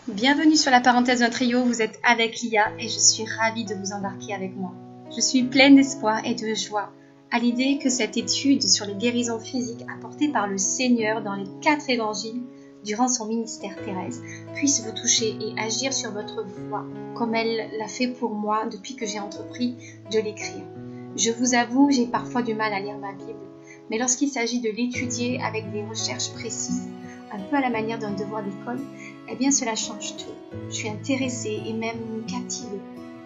Bienvenue sur la parenthèse d'un trio, vous êtes avec Lia et je suis ravie de vous embarquer avec moi. Je suis pleine d'espoir et de joie à l'idée que cette étude sur les guérisons physiques apportées par le Seigneur dans les 4 évangiles durant son ministère terrestre puisse vous toucher et agir sur votre foi comme elle l'a fait pour moi depuis que j'ai entrepris de l'écrire. Je vous avoue, j'ai parfois du mal à lire ma Bible, mais lorsqu'il s'agit de l'étudier avec des recherches précises, un peu à la manière d'un devoir d'école, eh bien cela change tout. Je suis intéressée et même captivée.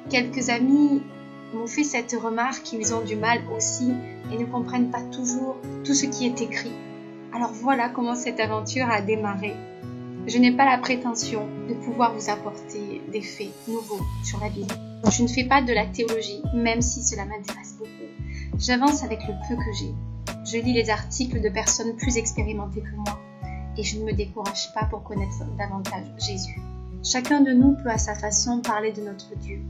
Quelques amis m'ont fait cette remarque qu'ils ont du mal aussi et ne comprennent pas toujours tout ce qui est écrit. Alors voilà comment cette aventure a démarré. Je n'ai pas la prétention de pouvoir vous apporter des faits nouveaux sur la Bible. Je ne fais pas de la théologie, même si cela m'intéresse beaucoup. J'avance avec le peu que j'ai. Je lis les articles de personnes plus expérimentées que moi. Et je ne me décourage pas pour connaître davantage Jésus. Chacun de nous peut à sa façon parler de notre Dieu,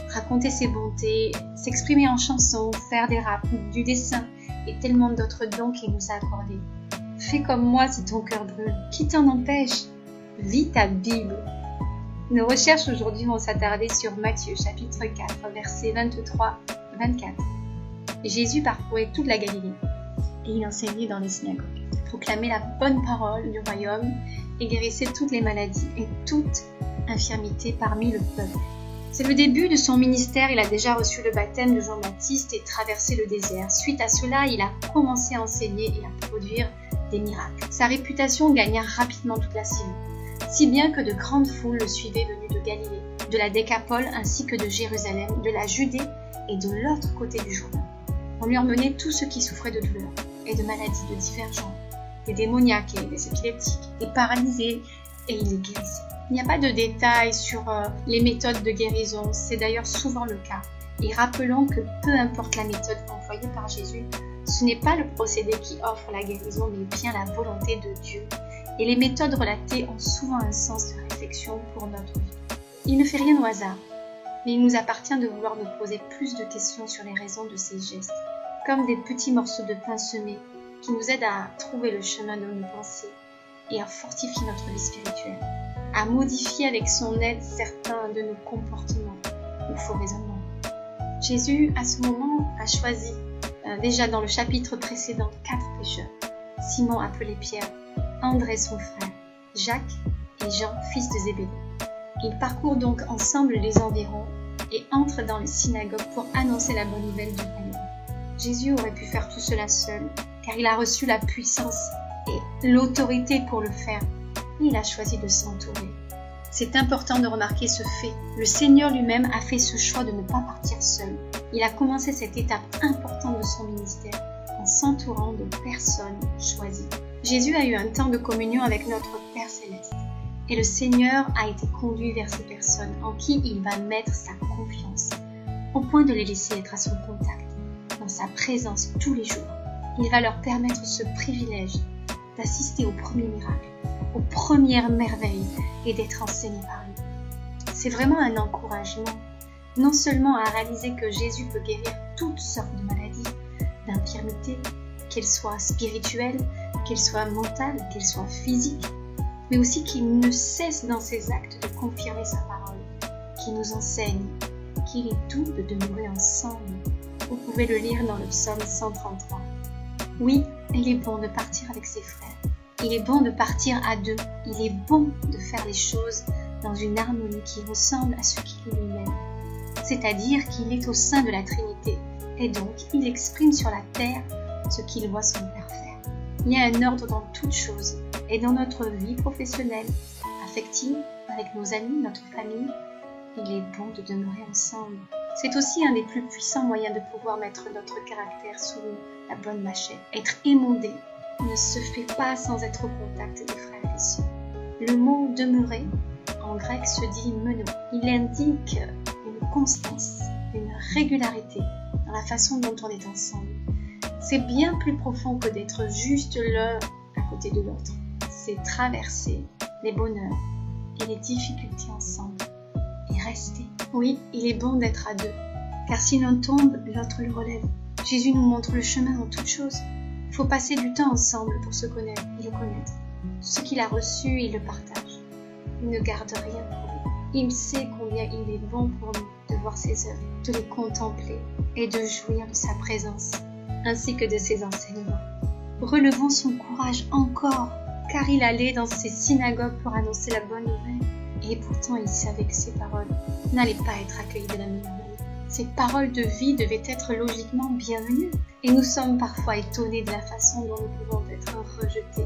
raconter ses bontés, s'exprimer en chansons, faire des raps, du dessin et tellement d'autres dons qu'il nous a accordés. Fais comme moi si ton cœur brûle. Qui t'en empêche? Vis ta Bible. Nos recherches aujourd'hui vont s'attarder sur Matthieu chapitre 4, versets 23-24. Jésus parcourait toute la Galilée et il enseignait dans les synagogues, proclamait la bonne parole du royaume et guérissait toutes les maladies et toute infirmité parmi le peuple. C'est le début de son ministère, il a déjà reçu le baptême de Jean-Baptiste et traversé le désert. Suite à cela, il a commencé à enseigner et à produire des miracles. Sa réputation gagna rapidement toute la Syrie, si bien que de grandes foules le suivaient venues de Galilée, de la Décapole ainsi que de Jérusalem, de la Judée et de l'autre côté du Jourdain. On lui emmenait tous ceux qui souffraient de douleurs et de maladies de divers genres, des démoniaques et des épileptiques, des paralysés, et il les guérissait. Il n'y a pas de détails sur les méthodes de guérison, c'est d'ailleurs souvent le cas. Et rappelons que peu importe la méthode employée par Jésus, ce n'est pas le procédé qui offre la guérison, mais bien la volonté de Dieu. Et les méthodes relatées ont souvent un sens de réflexion pour notre vie. Il ne fait rien au hasard, mais il nous appartient de vouloir nous poser plus de questions sur les raisons de ces gestes, comme des petits morceaux de pain semés qui nous aident à trouver le chemin de nos pensées et à fortifier notre vie spirituelle, à modifier avec son aide certains de nos comportements ou faux raisonnements. Jésus, à ce moment, a choisi, déjà dans le chapitre précédent, 4 pécheurs. Simon appelé Pierre, André son frère, Jacques et Jean, fils de Zébédée. Ils parcourent donc ensemble les environs et entrent dans les synagogues pour annoncer la bonne nouvelle du royaume. Jésus aurait pu faire tout cela seul, car il a reçu la puissance et l'autorité pour le faire. Il a choisi de s'entourer. C'est important de remarquer ce fait. Le Seigneur lui-même a fait ce choix de ne pas partir seul. Il a commencé cette étape importante de son ministère en s'entourant de personnes choisies. Jésus a eu un temps de communion avec notre Père Céleste. Et le Seigneur a été conduit vers ces personnes en qui il va mettre sa confiance, au point de les laisser être à son contact, dans sa présence tous les jours. Il va leur permettre ce privilège d'assister aux premiers miracles, aux premières merveilles et d'être enseignés par lui. C'est vraiment un encouragement, non seulement à réaliser que Jésus peut guérir toutes sortes de maladies, d'infirmités, qu'elles soient spirituelles, qu'elles soient mentales, qu'elles soient physiques, mais aussi qu'il ne cesse dans ses actes de confirmer sa parole, qui nous enseigne qu'il est doux de demeurer ensemble. Vous pouvez le lire dans le psaume 133. Oui, il est bon de partir avec ses frères. Il est bon de partir à deux. Il est bon de faire les choses dans une harmonie qui ressemble à ce qu'il est lui-même. C'est-à-dire qu'il est au sein de la Trinité, et donc il exprime sur la terre ce qu'il voit son Père faire. Il y a un ordre dans toutes choses, et dans notre vie professionnelle, affective, avec nos amis, notre famille, il est bon de demeurer ensemble. C'est aussi un des plus puissants moyens de pouvoir mettre notre caractère sous la bonne machette. Être émondé ne se fait pas sans être au contact des frères et des sœurs. Le mot « demeurer » en grec se dit « meno ». Il indique une constance, une régularité dans la façon dont on est ensemble. C'est bien plus profond que d'être juste l'un à côté de l'autre. C'est traverser les bonheurs et les difficultés ensemble et rester. Oui, il est bon d'être à deux, car si l'un tombe, l'autre le relève. Jésus nous montre le chemin en toutes choses. Il faut passer du temps ensemble pour se connaître et le connaître. Ce qu'il a reçu, il le partage. Il ne garde rien pour lui. Il sait combien il est bon pour nous de voir ses œuvres, de les contempler et de jouir de sa présence, ainsi que de ses enseignements. Relevons son courage encore, car il allait dans ses synagogues pour annoncer la bonne nouvelle. Et pourtant, il savait que ces paroles n'allaient pas être accueillies de la meilleure manière. Ces paroles de vie devaient être logiquement bienvenues. Et nous sommes parfois étonnés de la façon dont nous pouvons être rejetés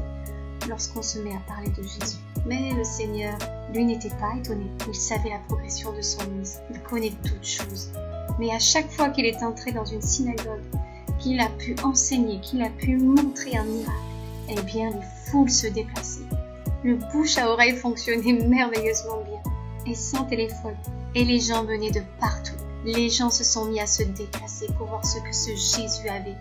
lorsqu'on se met à parler de Jésus. Mais le Seigneur, lui, n'était pas étonné. Il savait la progression de son Église. Il connaît toutes choses. Mais à chaque fois qu'il est entré dans une synagogue, qu'il a pu enseigner, qu'il a pu montrer un miracle, eh bien, les foules se déplaçaient. Le bouche à oreille fonctionnait merveilleusement bien, et sans téléphone. Et les gens venaient de partout. Les gens se sont mis à se déplacer pour voir ce que ce Jésus avait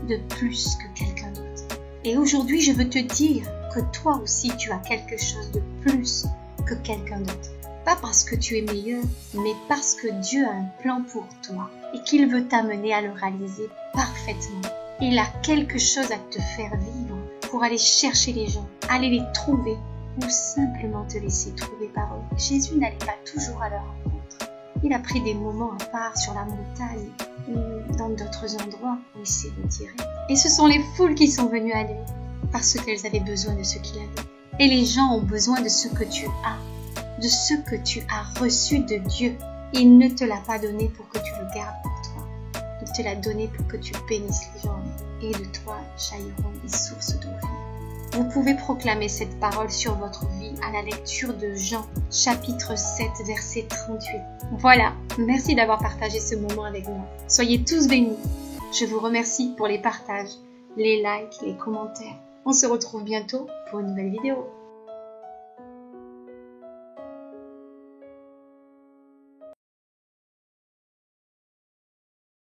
de plus que quelqu'un d'autre. Et aujourd'hui, je veux te dire que toi aussi, tu as quelque chose de plus que quelqu'un d'autre. Pas parce que tu es meilleur, mais parce que Dieu a un plan pour toi et qu'il veut t'amener à le réaliser parfaitement. Il a quelque chose à te faire vivre pour aller chercher les gens, aller les trouver ou simplement te laisser trouver par eux. Jésus n'allait pas toujours à leur rencontre. Il a pris des moments à part sur la montagne ou dans d'autres endroits où il s'est retiré. Et ce sont les foules qui sont venues à lui parce qu'elles avaient besoin de ce qu'il avait. Et les gens ont besoin de ce que tu as, de ce que tu as reçu de Dieu. Il ne te l'a pas donné pour que tu le gardes pour toi. Il te l'a donné pour que tu bénisses les gens. Et de toi jailliront des sources d'eau vive. Vous pouvez proclamer cette parole sur votre vie à la lecture de Jean, chapitre 7, verset 38. Voilà, merci d'avoir partagé ce moment avec moi. Soyez tous bénis. Je vous remercie pour les partages, les likes, les commentaires. On se retrouve bientôt pour une nouvelle vidéo.